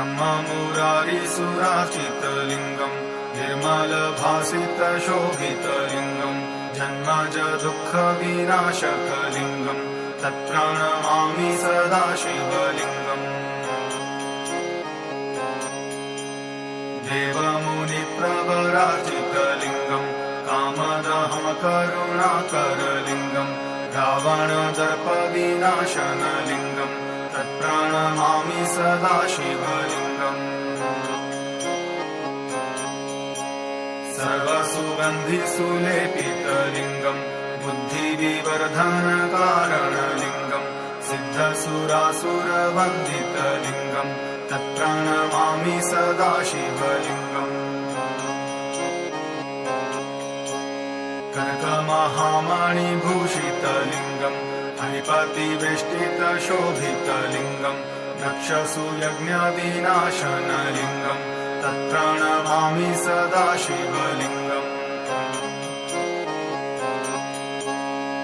ब्रह्ममुरारिसुराचितलिङ्गम् निर्मलभासितशोभितलिङ्गम् जन्मज दुःखविनाशकलिङ्गम् तत्प्रणमामि सदा शिवलिङ्गम् देवमुनिप्रवराजितलिङ्गम् कामदहं करुणाकरलिङ्गम् रावणदर्पविनाशनलिङ्गम् तत्प्रणमामि सदा शिवलिङ्गम् सर्वसुगन्धिसुलेपितलिङ्गम् बुद्धिविवर्धनकारणलिङ्गम् सिद्धसुरासुरवन्दितलिङ्गम् तत्प्रणमामि सदा शिवलिङ्गम् कनकमहामणिभूषितलिङ्गम् फणिपतिवेष्टितशोभितलिङ्गम् दक्षसूयज्ञविनाशनलिङ्गम् तत्प्रणमामि सदा शिवलिङ्गम्